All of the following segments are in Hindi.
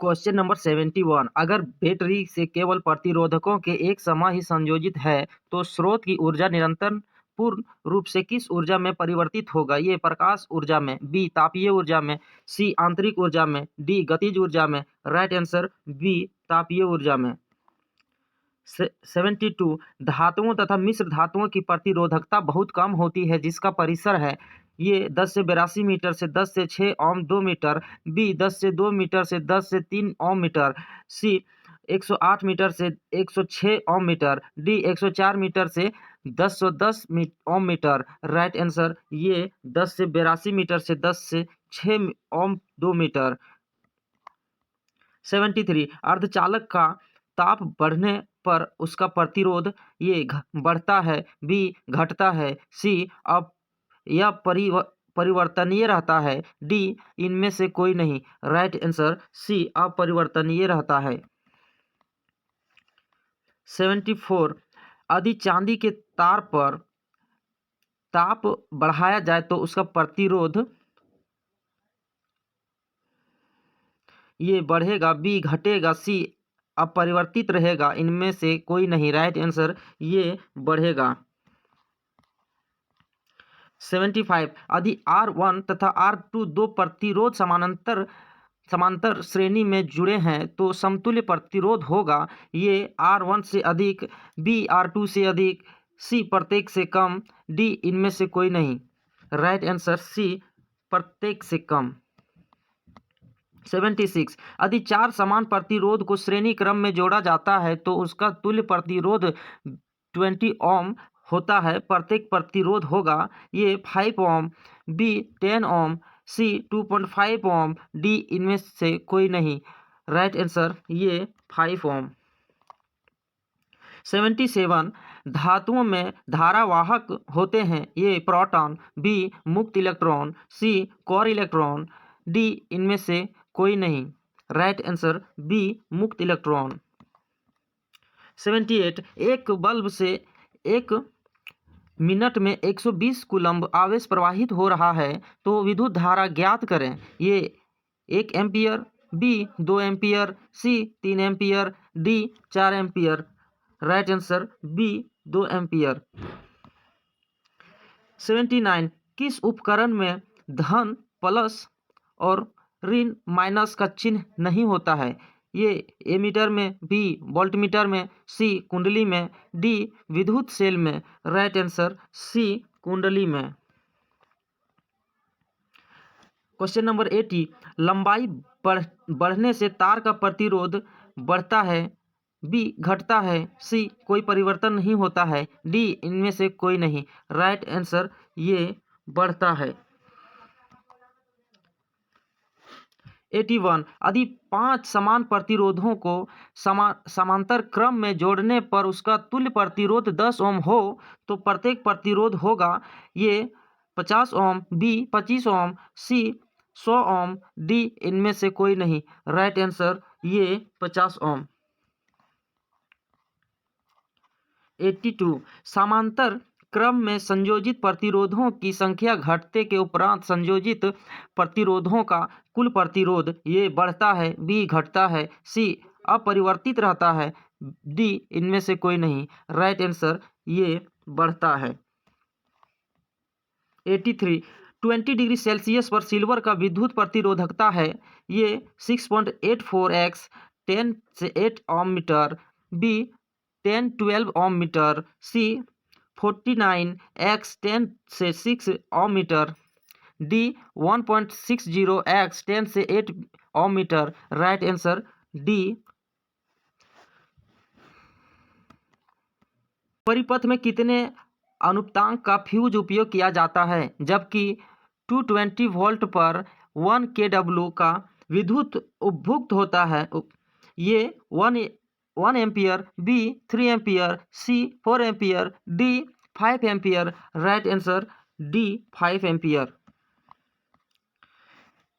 Question number 71। अगर बैटरी से केवल प्रतिरोधकों के एक समय ही संयोजित है तो स्रोत की ऊर्जा निरंतर पूर्ण रूप से किस ऊर्जा में परिवर्तित होगा? ये प्रकाश ऊर्जा में, बी तापीय ऊर्जा में, सी आंतरिक ऊर्जा में, डी गतिज ऊर्जा में। राइट आंसर बी तापीय ऊर्जा में। 72। धातुओं तथा मिश्र धातुओं की प्रतिरोधकता बहुत कम होती है जिसका परिसर है ये 10 से 82 मीटर से 10 से 6 ओम 2 मीटर, बी 10 से 2 मीटर से 10 से 3 ओम मीटर, सी 108 मीटर से 106 ओम मीटर, डी 104 मीटर से 1010 ओम मीटर। राइट आंसर ये 10 से 82 मीटर से 10 से 6 ओम 2 मीटर। 73। अर्धचालक का ताप बढ़ने पर उसका प्रतिरोध ये बढ़ता है, बी घटता है, सी अब यह परिवर्तनीय रहता है, डी इनमें से कोई नहीं। राइट आंसर सी अपरिवर्तनीय रहता है। 74। यदि चांदी के तार पर ताप बढ़ाया जाए तो उसका प्रतिरोध ये बढ़ेगा, बी घटेगा, सी अपरिवर्तित रहेगा, इनमें से कोई नहीं। राइट आंसर ये बढ़ेगा। 75। यदि R1 तथा R2 दो प्रतिरोध समांतर श्रेणी में जुड़े हैं तो समतुल्य प्रतिरोध होगा ये R1 से अधिक, बी R2 से अधिक, सी प्रत्येक से कम, डी इनमें से कोई नहीं। राइट आंसर सी प्रत्येक से कम। 76। यदि चार समान प्रतिरोध को श्रेणी क्रम में जोड़ा जाता है तो उसका तुल्य प्रतिरोध 20 ओम होता है। प्रत्येक प्रतिरोध होगा ये 5 ओम, बी 10 ओम, सी 2.5 ओम, डी इनमें से कोई नहीं। राइट आंसर ये 5 ओम। 77। धातुओं में धारावाहक होते हैं ये प्रोटॉन, बी मुक्त इलेक्ट्रॉन, सी कोर इलेक्ट्रॉन, डी इनमें से कोई नहीं। राइट आंसर बी मुक्त इलेक्ट्रॉन। 78। एक बल्ब से एक मिनट में 120 कूलम्ब आवेश प्रवाहित हो रहा है तो विद्युत धारा ज्ञात करें। A 1 ampere, B 2 ampere, C 3 ampere, D 4 ampere. Right answer B 2 ampere. 79। किस उपकरण में धन प्लस और ऋण माइनस का चिन्ह नहीं होता है? ये एमीटर में, बी वोल्टमीटर में, सी कुंडली में, डी विद्युत सेल में। राइट आंसर सी कुंडली में। Question number 80। लंबाई बढ़ने से तार का प्रतिरोध बढ़ता है, बी घटता है, सी कोई परिवर्तन नहीं होता है, डी इनमें से कोई नहीं। राइट आंसर ये बढ़ता है। 81। यदि 5 समान प्रतिरोधों को समांतर क्रम में जोड़ने पर उसका तुल्य प्रतिरोध 10 ओम हो तो प्रत्येक प्रतिरोध होगा ये 50 ओम, बी 25 ओम, सी 100 ओम, डी इनमें से कोई नहीं। राइट आंसर ये 50 ओम। 82। समांतर क्रम में संयोजित प्रतिरोधों की संख्या घटते के उपरांत संयोजित प्रतिरोधों का कुल प्रतिरोध ये बढ़ता है, बी घटता है, सी अपरिवर्तित रहता है, डी इनमें से कोई नहीं। राइट आंसर ये बढ़ता है। 83। 20 डिग्री सेल्सियस पर सिल्वर का विद्युत प्रतिरोधकता है ये 6.84x 10 से 8 ओम मीटर, बी 10-12 ओम मीटर, सी 49x 10 से 6 ओम मीटर, डी 1.60x 10 से 8 ओम मीटर। Right answer D. परिपथ में कितने अनुपातांक का फ्यूज उपयोग किया जाता है जबकि 220 वोल्ट पर 1 kW का विद्युत उपभोग होता है? ये 1 एम्पियर, बी 3 एम्पियर, सी 4 ampere, D 5 ampere. Right answer D 5 ampere.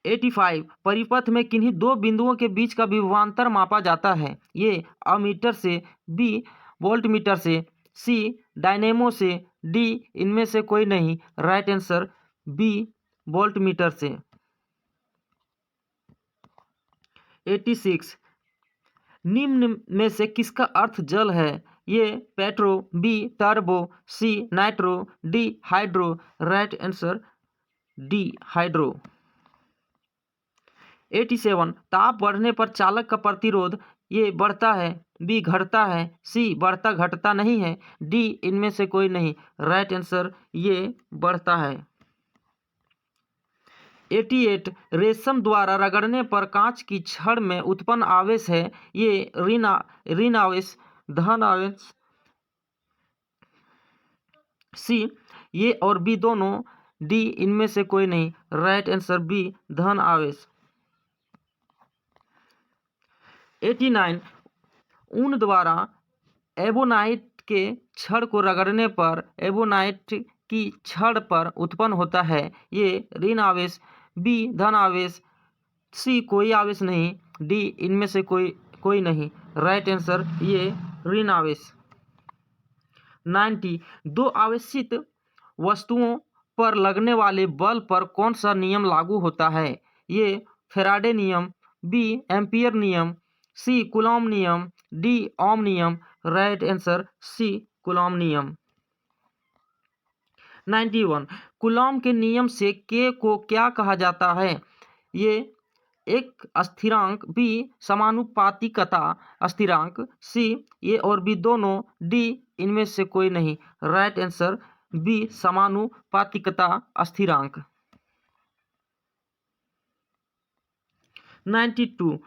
85। परिपथ में किन्हीं दो बिंदुओं के बीच का विभवांतर मापा जाता है ये अमीटर से, बी वोल्टमीटर से, सी डायनेमो से, डी इनमें से कोई नहीं। राइट आंसर बी वोल्टमीटर से। 86 निम्न में से किसका अर्थ जल है? ये petro, B turbo, C nitro, D hydro. Right answer D hydro. 87 ताप बढ़ने पर चालक का प्रतिरोध ये बढ़ता है, बी घटता है, सी बढ़ता घटता नहीं है, डी इनमें से कोई नहीं। राइट आंसर ये बढ़ता है। 88 रेशम द्वारा रगड़ने पर कांच की छड़ में उत्पन्न आवेश है, ये ऋण आवेश, धन आवेश, सी ये और बी दोनों, डी इनमें से कोई नहीं। राइट आंसर बी धन आवेश। 89 ऊन द्वारा एबोनाइट के छड़ को रगड़ने पर एबोनाइट की छड़ पर उत्पन्न होता है, ये ऋण आवेश, बी धन आवेश, सी कोई आवेश नहीं, डी इनमें से कोई नहीं। राइट आंसर ये ऋण आवेश। 90 दो आवेशित वस्तुओं पर लगने वाले बल पर कौन सा नियम लागू होता है? ये फैराडे नियम, बी एम्पियर नियम, सी कूलॉम नियम, डी ओम नियम। राइट आंसर सी कूलॉम नियम। 91 कूलॉम के नियम से के को क्या कहा जाता है? ये एक स्थिरांक, बी समानुपातिकता स्थिरांक, सी ये और बी दोनों, डी इनमें से कोई नहीं। राइट आंसर बी समानुपातिकता स्थिरांक। 92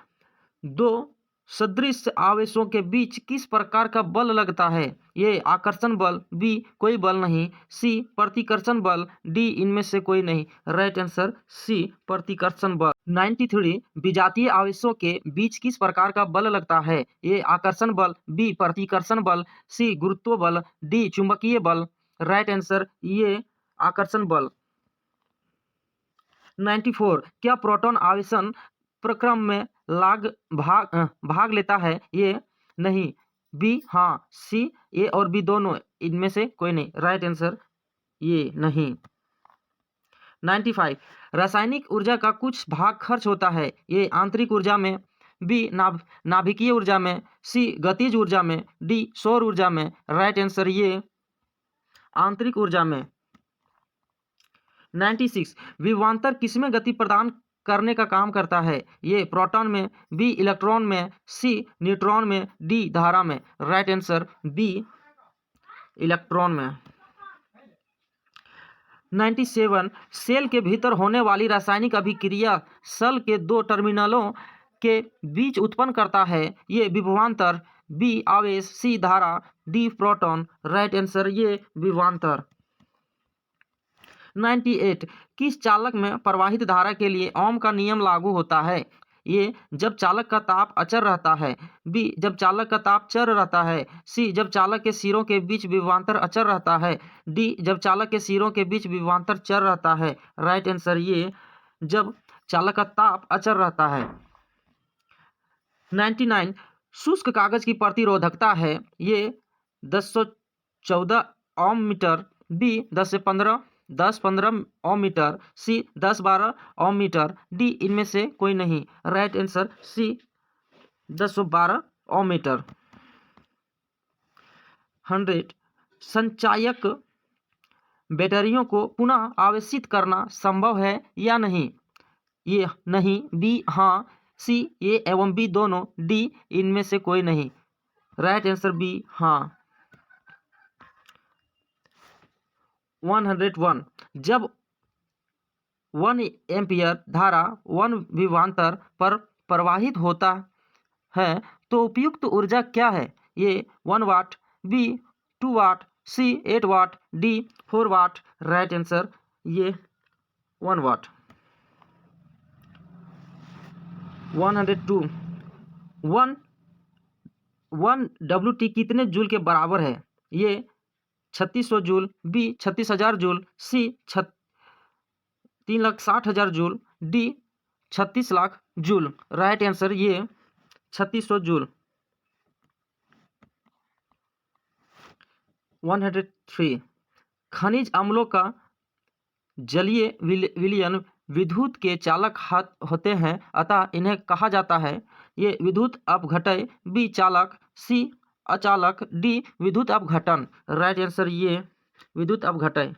दो सदृश आवेशों के बीच किस प्रकार का बल लगता है? ये आकर्षण बल, बी कोई बल नहीं, सी प्रतिकर्षण बल, डी इनमें से कोई नहीं। राइट आंसर सी प्रतिकर्षण बल। 93 विजातीय आवेशों के बीच किस प्रकार का बल लगता है? ये आकर्षण बल, बी प्रतिकर्षण बल, सी गुरुत्व बल, डी चुंबकीय बल। राइट आंसर ये आकर्षण बल। 94 क्या प्रोटॉन आवेशन प्रक्रम में भाग लेता है? ये नहीं, बी हाँ, सी ए और बी दोनों, इनमें से कोई नहीं। राइट आंसर ये नहीं। 95 रासायनिक ऊर्जा का कुछ भाग खर्च होता है, ये आंतरिक ऊर्जा में, बी नाभिकीय ऊर्जा में, सी गतिज ऊर्जा में, डी सौर ऊर्जा में। राइट आंसर ये आंतरिक ऊर्जा में। 96 विभवांतर किसमें गति प्रदान करने का काम करता है? ये प्रोटॉन में, बी इलेक्ट्रॉन में, सी न्यूट्रॉन में, डी धारा में। राइट आंसर बी इलेक्ट्रॉन में। 97 सेल के भीतर होने वाली रासायनिक अभिक्रिया सेल के दो टर्मिनलों के बीच उत्पन्न करता है, ये विभवांतर, बी आवेश, सी धारा, डी प्रोटॉन। राइट आंसर ये विभवांतर। 98 किस चालक में प्रवाहित धारा के लिए ओम का नियम लागू होता है? ये जब चालक का ताप अचर रहता है, बी जब चालक का ताप चर रहता है, सी जब चालक के सिरों के बीच विभवांतर अचर रहता है, डी जब चालक के सिरों के बीच विभवांतर चर रहता है। राइट आंसर ये जब चालक का ताप अचर रहता है। 99 शुष्क कागज की प्रतिरोधकता है, ये 1014 ओम मीटर, बी 10-15 ओम मीटर, सी 10-12 ओम मीटर, डी इनमें से कोई नहीं। राइट आंसर सी 10-12 ओम मीटर। 100 संचायक बैटरियों को पुनः आवेशित करना संभव है या नहीं? ये नहीं, बी हाँ, सी ए एवं बी दोनों, डी इनमें से कोई नहीं। राइट आंसर बी हाँ। 101 जब 1 एम्पियर धारा 1 विभवांतर पर प्रवाहित होता है तो उपयुक्त ऊर्जा क्या है? ये 1 वाट, बी 2 वाट, सी 8 वाट, डी 4 वाट। राइट आंसर ये 1 वाट। 102 1 WT कितने जूल के बराबर है? ये 3600 जूल, बी 36,000 जूल, सी 3,60,000 joule, D 36 lakh joule. Right answer ये 3600 जूल। 103 खनिज अम्लों का जलीय विलयन विद्युत के चालक होते हैं, अतः इन्हें कहा जाता है ये विद्युत अपघटय, बी चालक, सी अचालक, डी विद्युत अपघटन। राइट आंसर ये विद्युत अपघटय।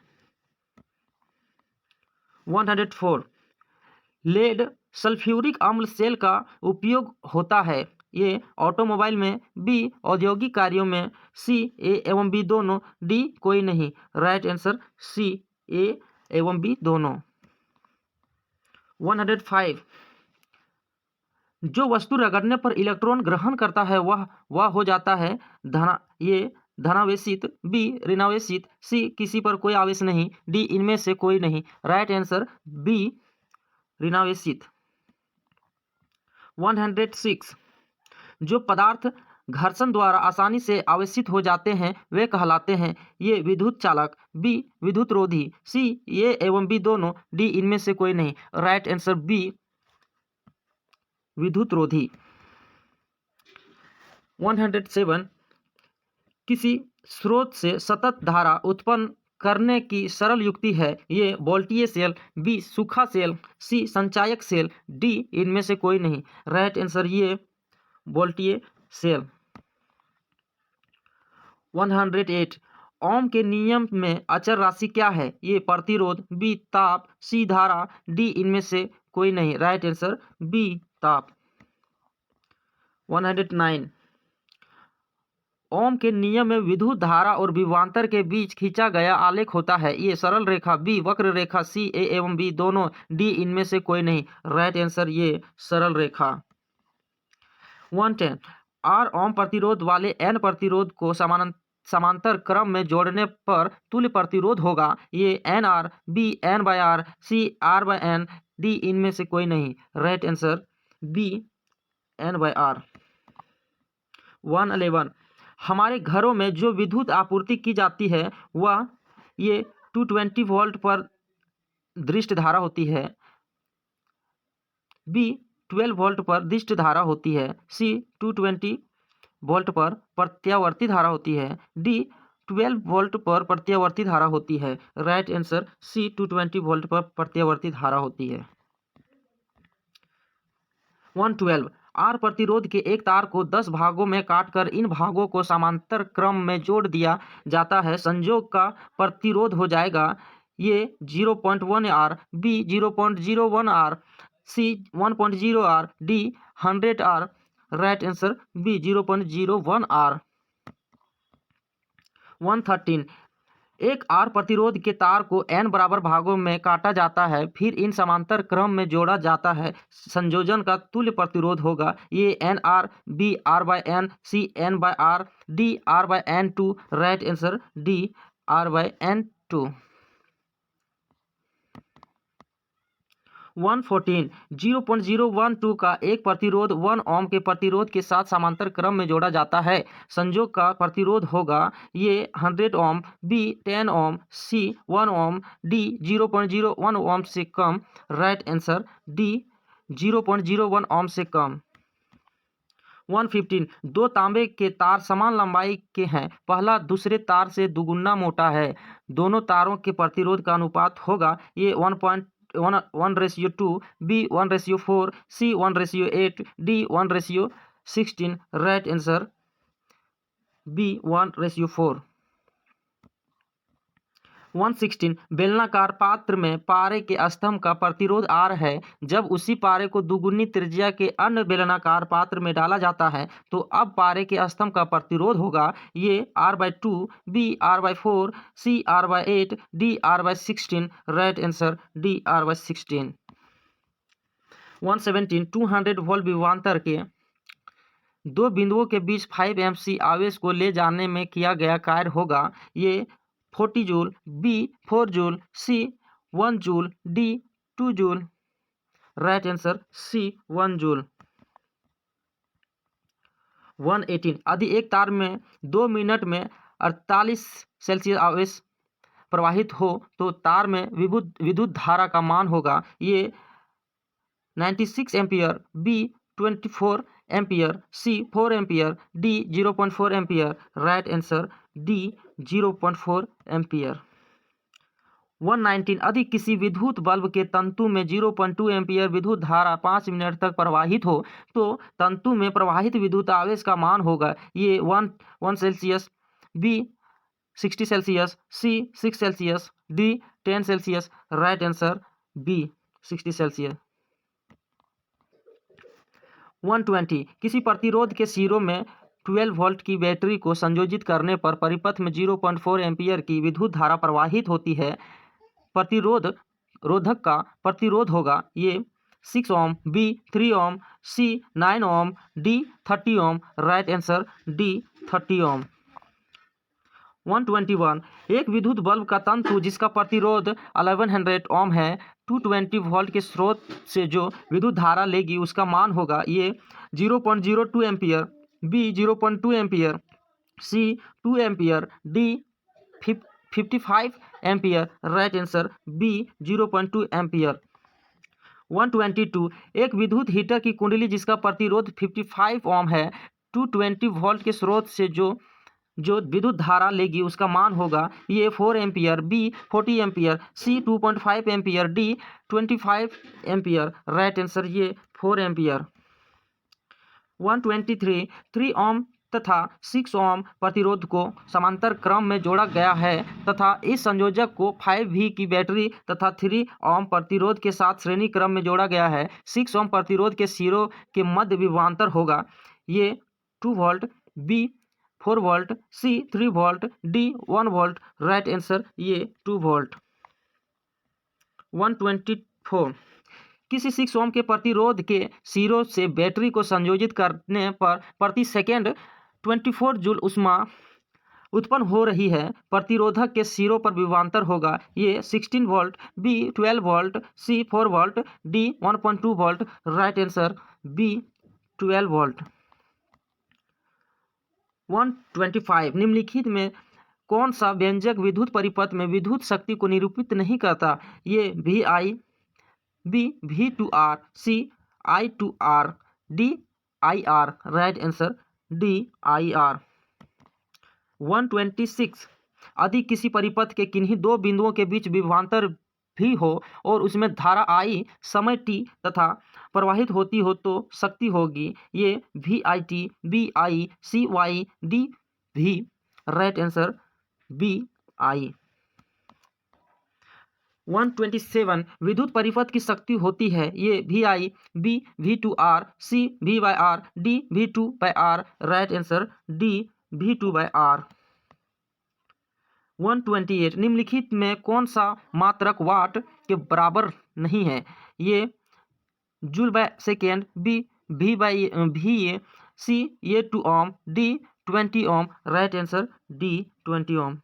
104 लेड सल्फ्यूरिक अम्ल सेल का उपयोग होता है, ये ऑटोमोबाइल में, बी औद्योगिक कार्यों में, सी ए एवं बी दोनों, डी कोई नहीं। राइट आंसर सी ए एवं बी दोनों। 105 जो वस्तु रगड़ने पर इलेक्ट्रॉन ग्रहण करता है वह हो जाता है धनावेशित, बी ऋणावेशित, सी किसी पर कोई आवेश नहीं, डी इनमें से कोई नहीं। Right answer B ऋणावेशित। 106 जो पदार्थ घर्षण द्वारा आसानी से आवेशित हो जाते हैं वे कहलाते हैं ये विद्युत चालक, बी विद्युत रोधी, सी ये एवं बी दोनों, डी इनमें से कोई नहीं। राइट आंसर बी विद्युत रोधी। 107 किसी स्रोत से सतत धारा उत्पन्न करने की सरल युक्ति है, ये वोल्टीय सेल, बी सूखा सेल, सी संचायक सेल, डी इनमें से कोई नहीं। राइट आंसर ये वोल्टीय सेल। 108 ओम के नियम में अचर राशि क्या है, ये प्रतिरोध, बी ताप, सी धारा, डी इनमें से कोई नहीं। राइट आंसर बी ताप। 109 ओम के नियम में विद्युत धारा और विभवांतर के बीच खींचा गया आलेख होता है, ये सरल रेखा, बी वक्र रेखा, सी ए एवं बी दोनों, डी इनमें से कोई नहीं। राइट आंसर ये सरल रेखा। 110 आर ओम प्रतिरोध वाले एन प्रतिरोध को समांतर क्रम में जोड़ने पर तुल्य प्रतिरोध होगा, A N R, B N by R, C R by N, D इनमें से कोई नहीं। Right answer B N by R. 111 हमारे घरों में जो विद्युत आपूर्ति की जाती है वह ये 220 वोल्ट पर दृष्ट धारा होती है, बी 12 वोल्ट पर दृष्ट धारा होती है, सी 220 वोल्ट पर प्रत्यावर्ती धारा होती है, डी 12 वोल्ट पर प्रत्यावर्ती धारा होती है। राइट आंसर सी 220 वोल्ट पर प्रत्यावर्ती धारा होती है। 112 आर प्रतिरोध के एक तार को 10 भागों में काटकर इन भागों को समांतर क्रम में जोड़ दिया जाता है, संयोग का प्रतिरोध हो जाएगा A 0.1 R, B 0.01 R, C 1.0 R, D 100 R. Right answer B 0.01 R. 113 एक आर प्रतिरोध के तार को एन बराबर भागों में काटा जाता है, फिर इन समांतर क्रम में जोड़ा जाता है, संयोजन का तुल्य प्रतिरोध होगा A N R, B R by N, C N by R, D R by N two. Right answer D R by N two. 114 0.012 का एक प्रतिरोध 1 ओम के प्रतिरोध के साथ समांतर क्रम में जोड़ा जाता है, संयोग का प्रतिरोध होगा ये 100 ओम, बी 10 ओम, सी 1 ओम, डी 0.01 ओम से कम। राइट आंसर डी 0.01 ओम से कम। 115 दो तांबे के तार समान लंबाई के हैं, पहला दूसरे तार से दुगुना मोटा है, दोनों तारों के प्रतिरोध का अनुपात होगा A 1:2, B 1:4, C 1:8, D 1:16। Right answer B 1:4। 116 बेलनाकार पात्र में पारे के स्तंभ का प्रतिरोध R है, जब उसी पारे को दुगुनी त्रिज्या के अन्य बेलनाकार पात्र में डाला जाता है तो अब पारे के स्तंभ का प्रतिरोध होगा ये R/2, B R/4, C R/8, D R/16। Right answer D R/16। 117 200 volt विभवांतर के दो बिंदुओं के बीच 5 एमसी आवेश को ले जाने में किया गया कार्य होगा A 40 joule, B 4 joule, C 1 joule, D 2 joule. Right answer C 1 joule. 118 यदि एक तार में 2 मिनट में 48 सेल्सियस आवेश प्रवाहित हो तो तार में विद्युत धारा का मान होगा ये 96 एम्पियर, बी 24 एम्पियर, सी 4 ampere, D 0.4 ampere. Right answer D 0.4 ampere. 119 अधिक किसी विद्युत बल्ब के तंतु में 0.2 एम्पीयर विद्युत धारा 5 मिनट तक प्रवाहित हो तो तंतु में प्रवाहित विद्युत आवेश का मान होगा A 1 Celsius, B 60 Celsius, C 6 Celsius, D 10 Celsius. Right answer B 60 Celsius. 120 किसी प्रतिरोध के सिरों में 12 वोल्ट की बैटरी को संयोजित करने पर परिपथ में 0.4 एम्पीयर की विद्युत धारा प्रवाहित होती है। रोधक का प्रतिरोध होगा ये 6 ओम, बी 3 ओम, सी 9 ओम, डी 30 ओम। राइट आंसर डी 30 ओम। 121 एक विद्युत बल्ब का तंतु जिसका प्रतिरोध 1100 ओम है 220 वोल्ट के स्रोत से जो विद्युत धारा लेगी उसका मान होगा A 0.02 ampere, B 0.2 ampere, C 2 ampere, D 55 ampere. Right answer B 0.2 ampere. 122 एक विद्युत हीटर की कुंडली जिसका प्रतिरोध 55 ओम है 220 वोल्ट के स्रोत से जो विद्युत धारा लेगी उसका मान होगा ये 4 एम्पीयर, बी 40 एम्पीयर, सी 2.5 ampere, D 25 ampere. Right answer ये 4 एम्पीयर। 123 3 ओम तथा 6 ओम प्रतिरोध को समांतर क्रम में जोड़ा गया है तथा इस संयोजक को 5V की बैटरी तथा 3 ओम प्रतिरोध के साथ श्रेणी क्रम में जोड़ा गया है। 6 ओम प्रतिरोध के सिरों के मध्य विभवांतर होगा ये 2 वोल्ट, बी 4 वोल्ट, सी 3 volt, D 1 volt. Right answer ये 2 वोल्ट। 124 किसी 6 ओम के प्रतिरोध के सिरों से बैटरी को संयोजित करने पर प्रति सेकेंड 24 जूल ऊष्मा उत्पन्न हो रही है। प्रतिरोधक के सिरों पर विभवांतर होगा A 16 volt, B 12 volt, C 4 volt, D 1.2 volt. Right answer B 12 volt. 125 निम्नलिखित में कौन सा व्यंजक विद्युत परिपथ में विद्युत शक्ति को निरूपित नहीं करता A V I, B V two R, C I two R, D I R. Right answer D I R. 126 यदि किसी परिपथ के किन्हीं दो बिंदुओं के बीच विभवांतर भी हो और उसमें धारा आई समय टी तथा प्रवाहित होती हो तो शक्ति होगी A V I T, B I, C Y, D V. Right answer B I. 127 विद्युत परिपथ की शक्ति होती है A V I, B V two R, C V by R, D V two by R. Right answer D V two by R. 128 निम्नलिखित में कौन सा मात्रक वाट के बराबर नहीं है ये joule by second, B V by V A, C ये 2 ohm, D 20 ohm. Right answer D 20 ohm.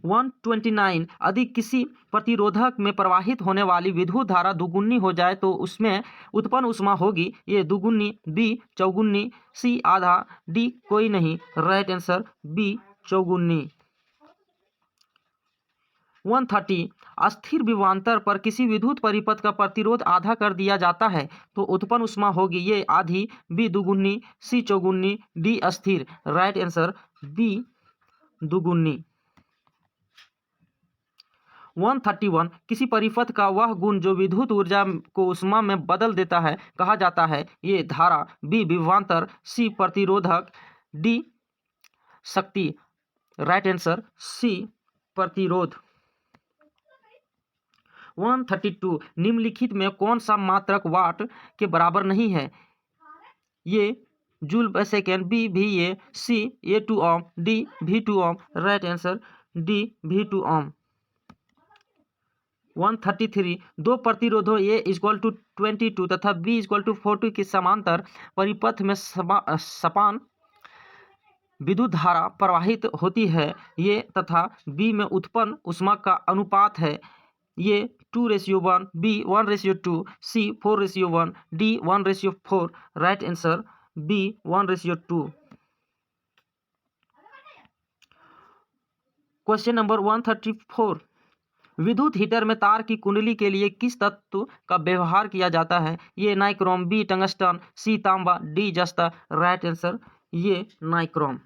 129 यदि किसी प्रतिरोधक में प्रवाहित होने वाली विद्युत धारा दुगुनी हो जाए तो उसमें उत्पन्न ऊष्मा होगी ये दुगुनी, बी चौगुनी, सी आधा, डी कोई नहीं। Right answer B चौगुनी। 130 अस्थिर विभवांतर पर किसी विद्युत परिपथ का प्रतिरोध आधा कर दिया जाता है तो उत्पन्न ऊष्मा होगी ये आधी, बी दुगुनी, सी चौगुनी, डी अस्थिर। राइट आंसर बी दुगुनी। 131 किसी परिपथ का वह गुण जो विद्युत ऊर्जा को ऊष्मा में बदल देता है कहा जाता है ये धारा, बी विभवांतर, सी प्रतिरोधक, डी शक्ति। राइट आंसर सी प्रतिरोध। 132 निम्नलिखित में कौन सा मात्रक वाट के बराबर नहीं है ये joule by second, B V A, C A 2 ohm, D V 2 ohm. Right answer D V 2 ohm. 133 दो प्रतिरोधों ए इक्वल टू 22 तथा बी इक्वल टू 40 के समांतर परिपथ में समान विद्युत धारा प्रवाहित होती है ये तथा बी में उत्पन्न ऊष्मा का अनुपात है A 2:1, B 1:2, C 4:1, D 1:4। Right answer B 1:2। Question number 134 विद्युत हीटर में तार की कुंडली के लिए किस तत्व का व्यवहार किया जाता है ये नाइक्रोम, बी टंगस्टन, सी तांबा, डी जस्ता। राइट आंसर ये नाइक्रोम।